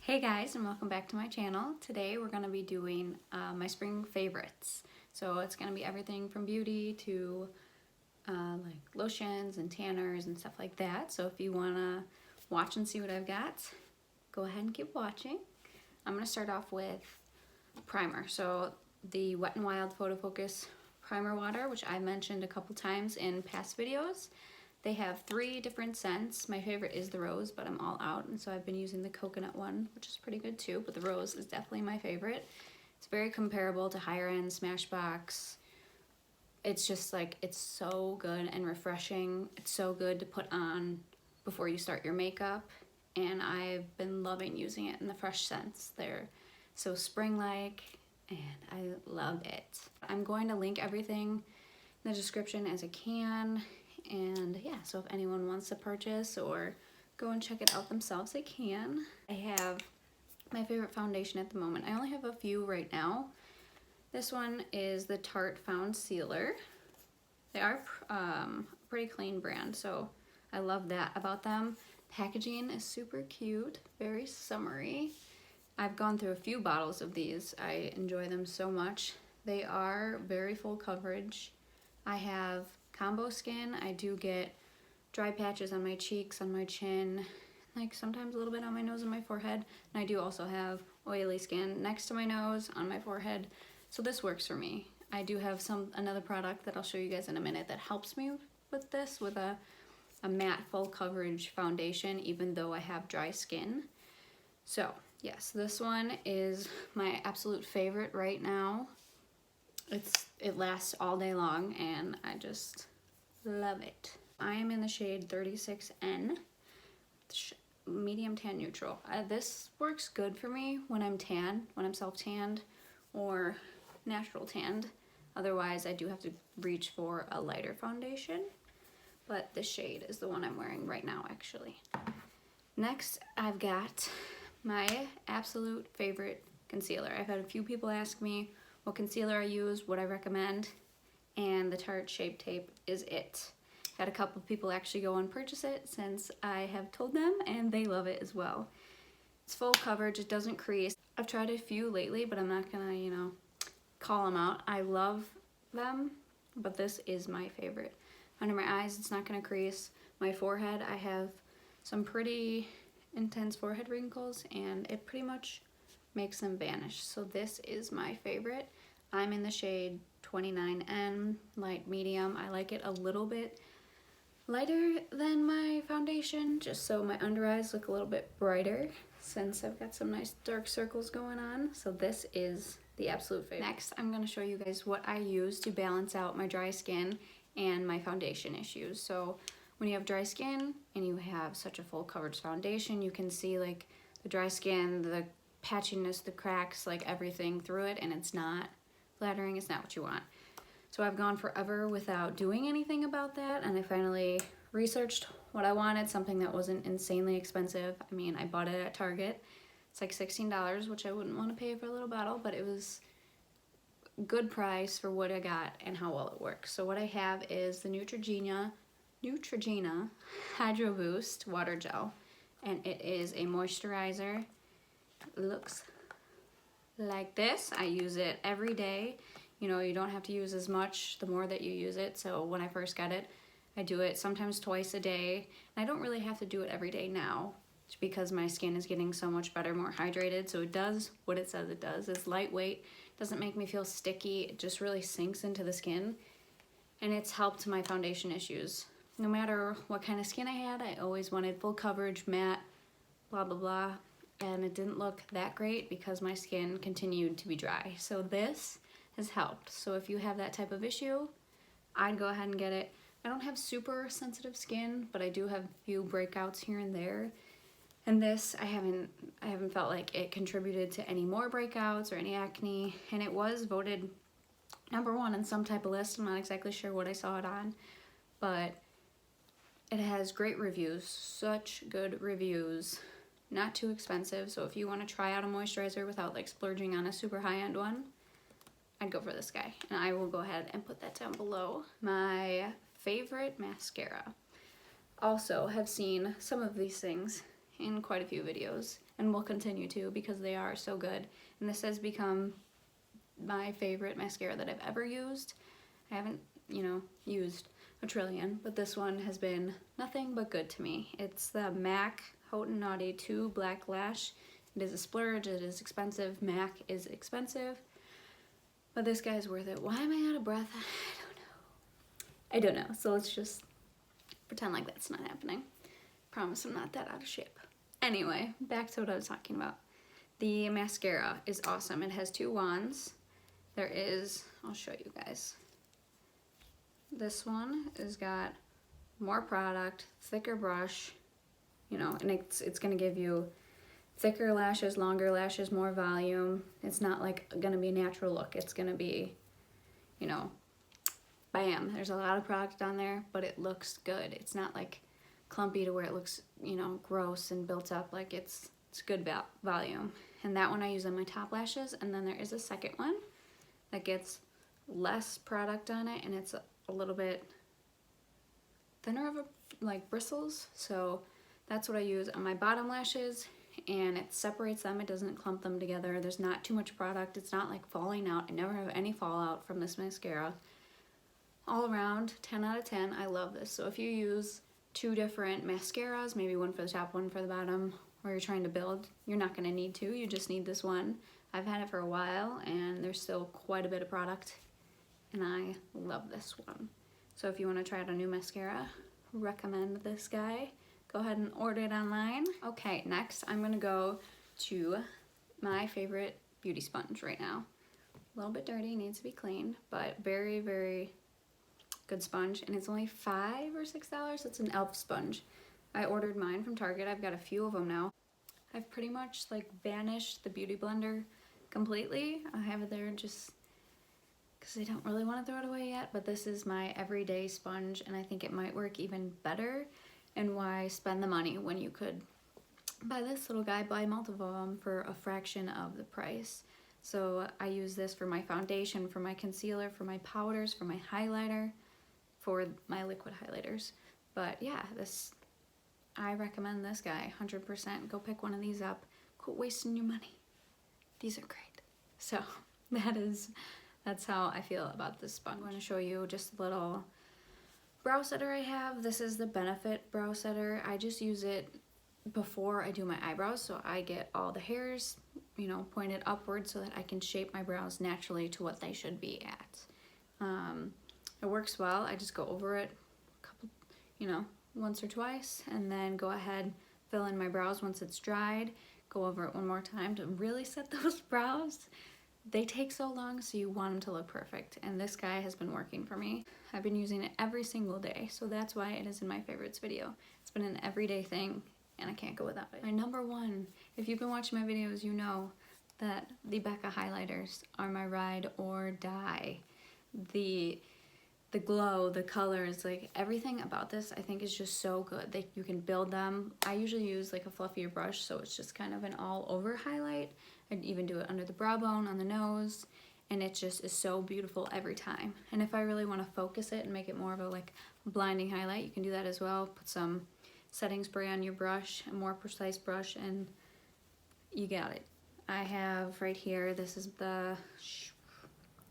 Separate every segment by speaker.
Speaker 1: Hey guys, and welcome back to my channel. Today we're going to be doing my spring favorites. So it's going to be everything from beauty to like lotions and tanners and stuff like that. So if you want to watch and see what I've got, go ahead and keep watching. I'm going to start off with primer. So the Wet n Wild Photofocus Primer Water, which I mentioned a couple times in past videos. They have 3 different scents. My favorite is the rose, but I'm all out, and so I've been using the coconut one, which is pretty good too, but the rose is definitely my favorite. It's very comparable to higher end Smashbox. It's just like, it's so good and refreshing. It's so good to put on before you start your makeup, and I've been loving using it in the fresh scents. They're so spring-like, and I love it. I'm going to link everything in the description as I can. And yeah, so if anyone wants to purchase or go and check it out themselves, they can. I have my favorite foundation at the moment. I only have a few right now. This one is the Tarte foundcealer. They are a pretty clean brand, so I love that about them. Packaging is super cute, very summery. I've gone through a few bottles of these. I enjoy them so much. They are very full coverage. I have combo skin. I do get dry patches on my cheeks, on my chin, like sometimes a little bit on my nose and my forehead. And I do also have oily skin next to my nose, on my forehead. So this works for me. I do have another product that I'll show you guys in a minute that helps me with this, with a matte full coverage foundation, even though I have dry skin. So yes, this one is my absolute favorite right now. It lasts all day long, and I just love it. I am in the shade 36N, medium tan neutral. This works good for me when I'm tan, when I'm self-tanned or natural tanned. Otherwise, I do have to reach for a lighter foundation, but this shade is the one I'm wearing right now, actually. Next, I've got my absolute favorite concealer. I've had a few people ask me what concealer I use, what I recommend, and the Tarte Shape Tape is it. Had a couple of people actually go and purchase it since I have told them, and they love it as well. It's full coverage, it doesn't crease. I've tried a few lately, but I'm not gonna, call them out. I love them, but this is my favorite. Under my eyes, it's not gonna crease. My forehead, I have some pretty intense forehead wrinkles, and it pretty much makes them vanish. So this is my favorite. I'm in the shade 29N, light medium. I like it a little bit lighter than my foundation, just so my under eyes look a little bit brighter, since I've got some nice dark circles going on. So this is the absolute favorite. Next, I'm going to show you guys what I use to balance out my dry skin and my foundation issues. So when you have dry skin and you have such a full coverage foundation, you can see like the dry skin, the patchiness, the cracks, like everything through it, and it's not flattering. It's not what you want. So I've gone forever without doing anything about that, and I finally researched what I wanted, something that wasn't insanely expensive. I mean, I bought it at Target. It's like $16, which I wouldn't want to pay for a little bottle, but it was a good price for what I got and how well it works. So what I have is the Neutrogena Hydro Boost Water Gel, and it is a moisturizer. It looks like this. I use it every day. You don't have to use as much the more that you use it. So when I first got it, I do it sometimes twice a day. And I don't really have to do it every day now, because my skin is getting so much better, more hydrated. So it does what it says it does. It's lightweight, doesn't make me feel sticky. It just really sinks into the skin. And it's helped my foundation issues. No matter what kind of skin I had, I always wanted full coverage, matte, blah, blah, blah. And it didn't look that great because my skin continued to be dry. So this has helped. So if you have that type of issue, I'd go ahead and get it. I don't have super sensitive skin, but I do have a few breakouts here and there. And this, I haven't felt like it contributed to any more breakouts or any acne. And it was voted #1 in some type of list. I'm not exactly sure what I saw it on, but it has great reviews, such good reviews. Not too expensive, so if you want to try out a moisturizer without like splurging on a super high-end one, I'd go for this guy. And I will go ahead and put that down below. My favorite mascara. Also have seen some of these things in quite a few videos. and will continue to because they are so good. And this has become my favorite mascara that I've ever used. I haven't, you know, used a trillion, but this one has been nothing but good to me. It's the m.a.c Haute and Naughty 2 Black Lash. It is a splurge, it is expensive. m.a.c is expensive, but this guy's worth it. Why am I out of breath? I don't know. So let's just pretend like that's not happening. Promise I'm not that out of shape. Anyway, back to what I was talking about. The mascara is awesome. It has 2 wands. There is, I'll show you guys. This one has got more product, thicker brush, you know, and it's gonna give you thicker lashes, longer lashes, more volume. It's not like gonna be a natural look. It's gonna be, you know, bam. There's a lot of product on there, but it looks good. It's not like clumpy to where it looks, you know, gross and built up. Like it's good volume. And that one I use on my top lashes. And then there is a second one that gets less product on it, and it's a little bit thinner of a, like bristles. So that's what I use on my bottom lashes, and it separates them. It doesn't clump them together. There's not too much product. It's not like falling out. I never have any fallout from this mascara. All around, 10 out of 10. I love this. So if you use 2 different mascaras, maybe one for the top, one for the bottom, or you're trying to build, you're not going to need 2. You just need this one. I've had it for a while, and there's still quite a bit of product, and I love this one. So if you want to try out a new mascara, recommend this guy. Go ahead and order it online. Okay, next I'm gonna go to my favorite beauty sponge right now. A little bit dirty, needs to be cleaned, but very, very good sponge, and it's only $5 or $6. It's an e.l.f. sponge. I ordered mine from Target. I've got a few of them now. I've pretty much like banished the beauty blender completely. I have it there just because I don't really want to throw it away yet, but this is my everyday sponge, and I think it might work even better. And why spend the money when you could buy this little guy, buy multiple of them for a fraction of the price. So I use this for my foundation, for my concealer, for my powders, for my highlighter, for my liquid highlighters. But yeah, I recommend this guy 100%. Go pick one of these up. Quit wasting your money. These are great. So that's how I feel about this sponge. I'm going to show you just a little brow setter I have. This is the Benefit brow setter. I just use it before I do my eyebrows, so I get all the hairs, you know, pointed upward so that I can shape my brows naturally to what they should be at. It works well. I just go over it a couple, you know, once or twice, and then go ahead, fill in my brows once it's dried, go over it one more time to really set those brows. They take so long, so you want them to look perfect, and this guy has been working for me. I've been using it every single day, so that's why it is in my favorites video. It's been an everyday thing, and I can't go without it. My number one, if you've been watching my videos, you know that the Becca highlighters are my ride or die. The glow, the colors, like everything about this I think is just so good. You can build them. I usually use like a fluffier brush, so it's just kind of an all over highlight. I'd even do it under the brow bone, on the nose, and it just is so beautiful every time. And if I really want to focus it and make it more of a like blinding highlight, you can do that as well. Put some setting spray on your brush, a more precise brush, and you got it. I have right here, this is the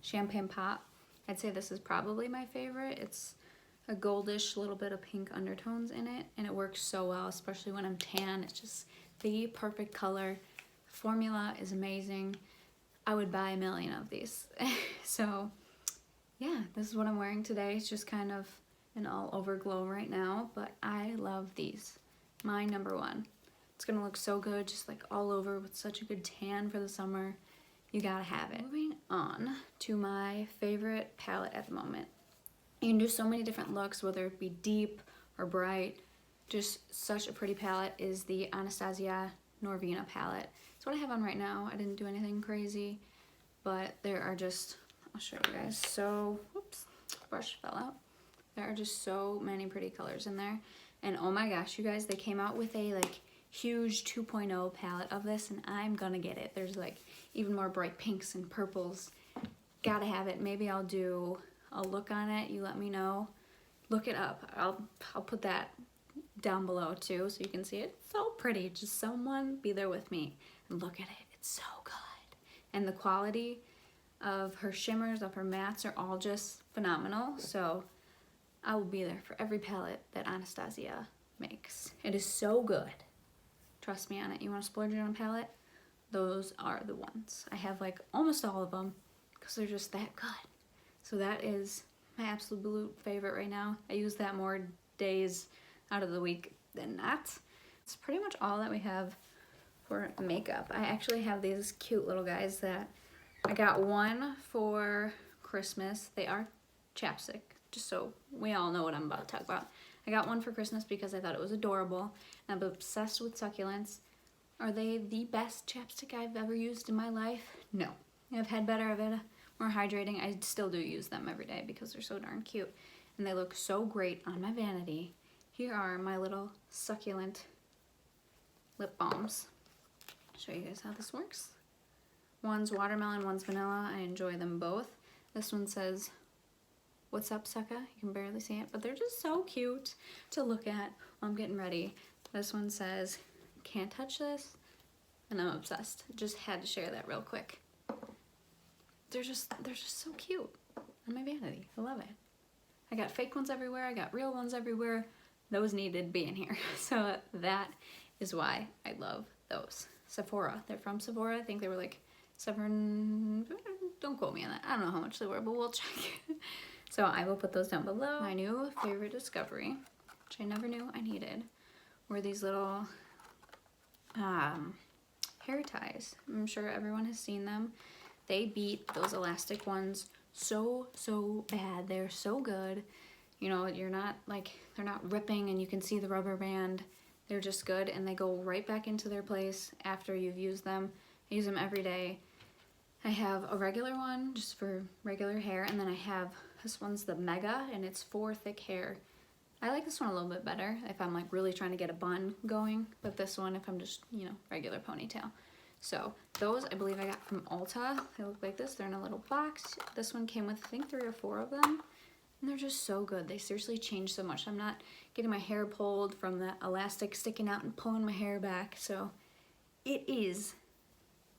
Speaker 1: Champagne Pop. I'd say this is probably my favorite. It's a goldish, little bit of pink undertones in it, and it works so well, especially when I'm tan. It's just the perfect color. Formula is amazing. I would buy 1,000,000 of these. So yeah, this is what I'm wearing today. It's just kind of an all over glow right now, but I love these. My number one. It's gonna look so good, just like all over with such a good tan for the summer. You gotta have it. Moving on to my favorite palette at the moment. You can do so many different looks, whether it be deep or bright. Just such a pretty palette is the Anastasia Norvina palette. That's what I have on right now. I didn't do anything crazy, but there are just, I'll show you guys. So, whoops, brush fell out. There are just so many pretty colors in there. And oh my gosh, you guys, they came out with a like huge 2.0 palette of this, and I'm gonna get it. There's like even more bright pinks and purples. Gotta have it. Maybe I'll do a look on it. You let me know. Look it up. I'll put that down below too so you can see it. So pretty. Just someone be there with me and look at it. It's so good. And the quality of her shimmers, of her mattes are all just phenomenal. So I will be there for every palette that Anastasia makes. It is so good. Trust me on it. You want to splurge on a palette? Those are the ones. I have like almost all of them because they're just that good. So that is my absolute favorite right now. I use that more days out of the week than not. It's pretty much all that we have for makeup. I actually have these cute little guys that I got one for Christmas. They are chapstick, just so we all know what I'm about to talk about. I got one for Christmas because I thought it was adorable. And I'm obsessed with succulents. Are they the best chapstick I've ever used in my life? No. I've had better, I've had more hydrating. I still do use them every day because they're so darn cute. And they look so great on my vanity. Here are my little succulent lip balms. I'll show you guys how this works. One's watermelon, one's vanilla. I enjoy them both. This one says, "What's up, sucka?" You can barely see it, but they're just so cute to look at while I'm getting ready. This one says, "Can't touch this," and I'm obsessed. Just had to share that real quick. They're just so cute on my vanity. I love it. I got fake ones everywhere. I got real ones everywhere. Those needed to be in here. So that is why I love those. Sephora. They're from Sephora. I think they were like don't quote me on that. I don't know how much they were, but we'll check. So I will put those down below. My new favorite discovery, which I never knew I needed, were these little hair ties. I'm sure everyone has seen them. They beat those elastic ones so bad. They're so good. You know, you're not like, they're not ripping and you can see the rubber band. They're just good and they go right back into their place after you've used them. I use them every day. I have a regular one just for regular hair, and then I have, this one's the Mega, and it's for thick hair. I like this one a little bit better if I'm like really trying to get a bun going, but this one if I'm just, you know, regular ponytail. So those I believe I got from Ulta. They look like this. They're in a little box. This one came with I think 3 or 4 of them, and they're just so good. They seriously change so much. I'm not getting my hair pulled from the elastic sticking out and pulling my hair back, so it is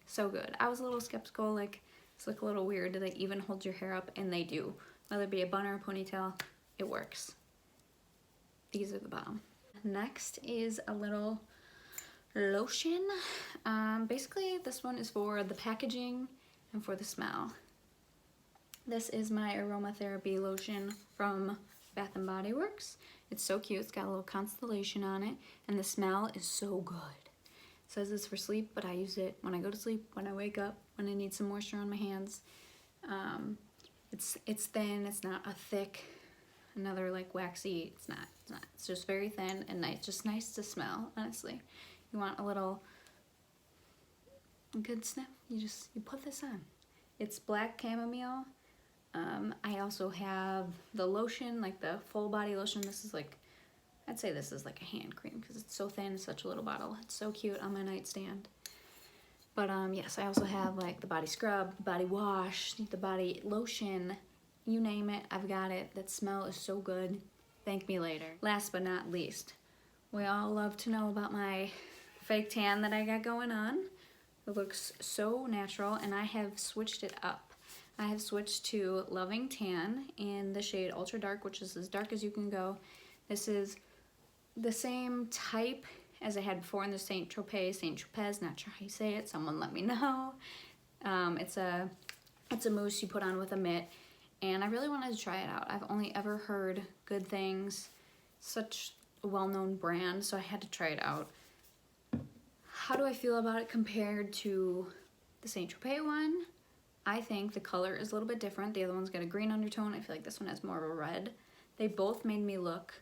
Speaker 1: so good. I was a little skeptical, like, it's like a little weird. Do they even hold your hair up? And they do. Whether it be a bun or a ponytail, it works. These are the bomb. Next is a little lotion. Basically, this one is for the packaging and for the smell. This is my Aromatherapy lotion from Bath & Body Works. It's so cute. It's got a little constellation on it, and the smell is so good. It says it's for sleep, but I use it when I go to sleep, when I wake up, when I need some moisture on my hands. It's thin. It's not a thick, another like waxy. It's not. It's just very thin and nice. Just nice to smell. Honestly, you want a little good sniff. You put this on. It's black chamomile. I also have the lotion, like the full body lotion. This is like, I'd say this is like a hand cream because it's so thin, it's such a little bottle. It's so cute on my nightstand. But yes, I also have like the body scrub, the body wash, the body lotion, you name it, I've got it. That smell is so good. Thank me later. Last but not least, we all love to know about my fake tan that I got going on. It looks so natural, and I have switched it up. I have switched to Loving Tan in the shade Ultra Dark, which is as dark as you can go. This is the same type as I had before in the st.tropez, not sure how you say it, someone let me know. It's a mousse you put on with a mitt, and I really wanted to try it out. I've only ever heard good things, such a well-known brand, so I had to try it out. How do I feel about it compared to the st.tropez one? I think the color is a little bit different. The other one's got a green undertone. I feel like this one has more of a red. They both made me look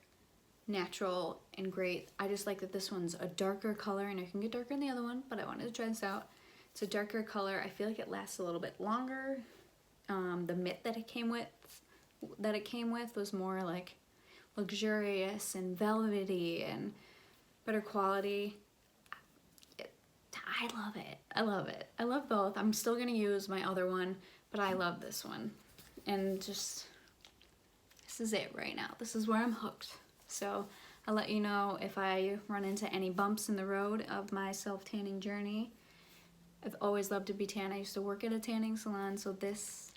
Speaker 1: natural and great. I just like that this one's a darker color, and it can get darker in the other one, but I wanted to try this out. It's a darker color. I feel like it lasts a little bit longer. The mitt that it came with was more like luxurious and velvety and better quality. I love it. I love it. I love both. I'm still gonna use my other one, but I love this one. And just, this is it right now. This is where I'm hooked. So I'll let you know if I run into any bumps in the road of my self-tanning journey. I've always loved to be tan. I used to work at a tanning salon, so this,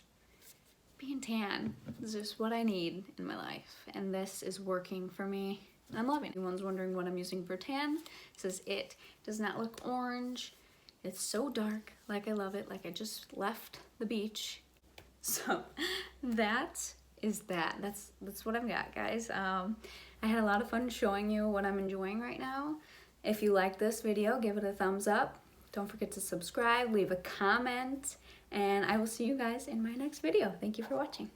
Speaker 1: being tan, is just what I need in my life. And this is working for me. I'm loving it. Anyone's wondering what I'm using for tan, it says it. Does not look orange. It's so dark, like I love it, like I just left the beach. So that is that. That's what I've got, guys. I had a lot of fun showing you what I'm enjoying right now. If you like this video, give it a thumbs up. Don't forget to subscribe, leave a comment, and I will see you guys in my next video. Thank you for watching.